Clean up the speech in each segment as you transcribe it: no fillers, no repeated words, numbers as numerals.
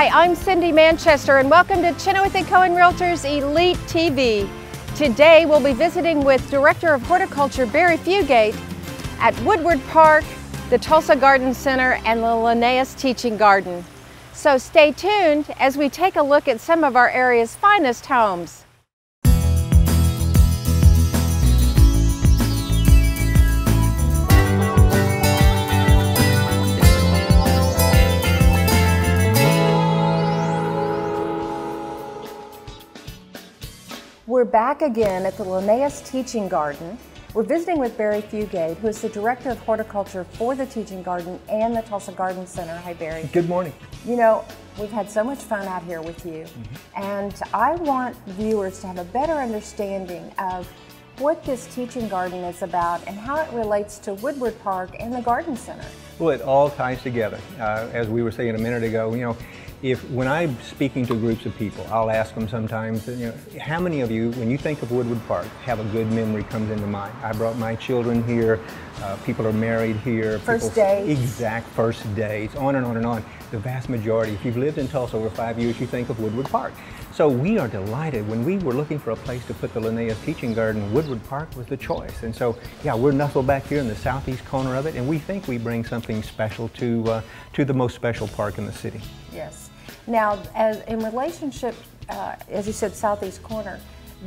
Hi, I'm Cindy Manchester and welcome to Chinowth Cohen Realtors Elite TV. Today we'll be visiting with Director of Horticulture Barry Fugatt at Woodward Park, the Tulsa Garden Center, and the Linneaus Teaching Garden. So stay tuned as we take a look at some of our area's finest homes. We're back again at the Linneaus Teaching Garden. We're visiting with Barry Fugatt, who is the Director of Horticulture for the Teaching Garden and the Tulsa Garden Center. Hi, Barry. Good morning. You know, we've had so much fun out here with you, and I want viewers to have a better understanding of what this teaching garden is about and how it relates to Woodward Park and the Garden Center. Well, it all ties together. As we were saying a minute ago, you know, when I'm speaking to groups of people, I'll ask them sometimes, you know, how many of you, when you think of Woodward Park, have a good memory comes into mind? I brought my children here, people are married here. First dates. Exact first dates, on and on and on. The vast majority, if you've lived in Tulsa over 5 years, you think of Woodward Park. So we are delighted. When we were looking for a place to put the Linneaus Teaching Garden, Woodward Park was the choice. And so, yeah, we're nestled back here in the southeast corner of it, and we think we bring something special to the most special park in the city. Yes. Now, in relationship, as you said, southeast corner,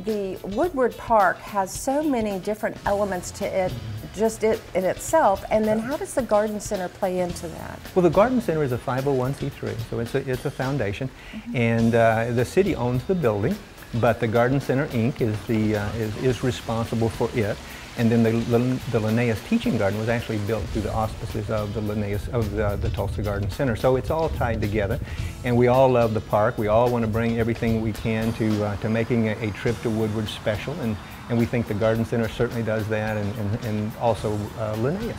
the Woodward Park has so many different elements to it, just it in itself, and then how does the Garden Center play into that? Well, the Garden Center is a 501c3, so it's a foundation, and the city owns the building, but the Garden Center Inc. is responsible for it. And then the Linneaus Teaching Garden was actually built through the auspices of the Tulsa Garden Center. So it's all tied together, and we all love the park. We all want to bring everything we can to making a trip to Woodward special, and we think the Garden Center certainly does that, and also Linneaus.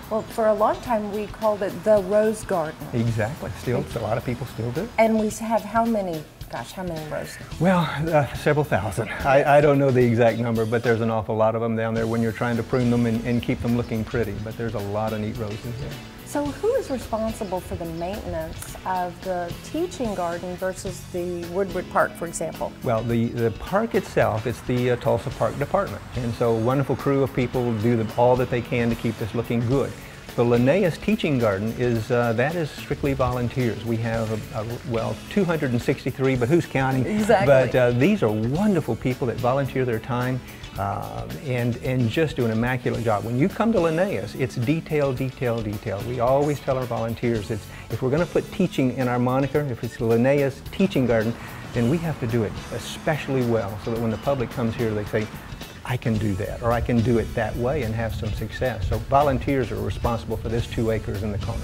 Well, for a long time we called it the Rose Garden. Exactly. Still, a lot of people still do. And we have how many? Gosh, how many roses? Well, several thousand. I don't know the exact number, but there's an awful lot of them down there when you're trying to prune them and keep them looking pretty. But there's a lot of neat roses there. So who is responsible for the maintenance of the teaching garden versus the Woodward Park, for example? Well, the park itself, it's the Tulsa Park Department. And so a wonderful crew of people do all that they can to keep this looking good. The Linneaus Teaching Garden that is strictly volunteers. We have, well, 263, but who's counting? Exactly. But these are wonderful people that volunteer their time and just do an immaculate job. When you come to Linneaus, it's detail, detail, detail. We always tell our volunteers, if we're going to put teaching in our moniker, if it's Linneaus Teaching Garden, then we have to do it especially well so that when the public comes here, they say, I can do that, or I can do it that way and have some success. So volunteers are responsible for this 2 acres in the corner.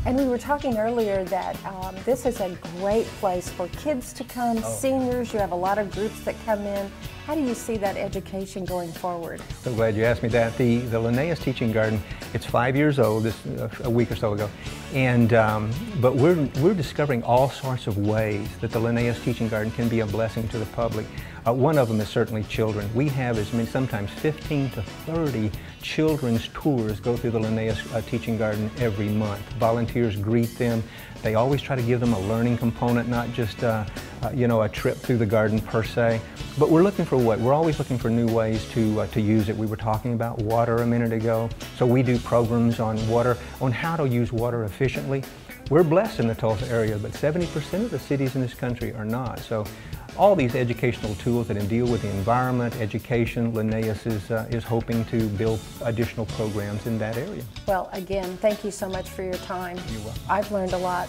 And we were talking earlier that this is a great place for kids to come, seniors. You have a lot of groups that come in. How do you see that education going forward? So glad you asked me that. The Linneaus Teaching Garden, it's 5 years old, a week or so ago, and but we're discovering all sorts of ways that the Linneaus Teaching Garden can be a blessing to the public. One of them is certainly children. We have as many, sometimes 15 to 30 children's tours go through the Linneaus Teaching Garden every month. Volunteers greet them. They always try to give them a learning component, not just you know, a trip through the garden per se. But we're looking for what? We're always looking for new ways to use it. We were talking about water a minute ago, so we do programs on water, on how to use water efficiently. We're blessed in the Tulsa area, but 70% of the cities in this country are not. So all these educational tools that deal with the environment, education, Linneaus is hoping to build additional programs in that area. Well, again, thank you so much for your time. You're welcome. I've learned a lot.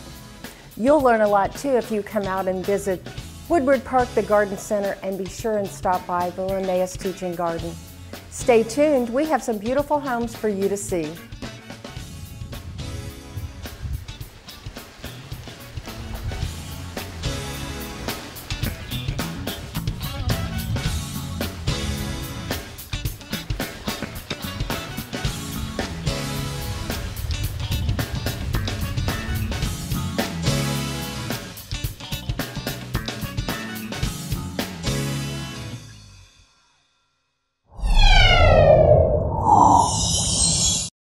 You'll learn a lot too if you come out and visit Woodward Park, the Garden Center, and be sure and stop by the Linneaus Teaching Garden. Stay tuned. We have some beautiful homes for you to see.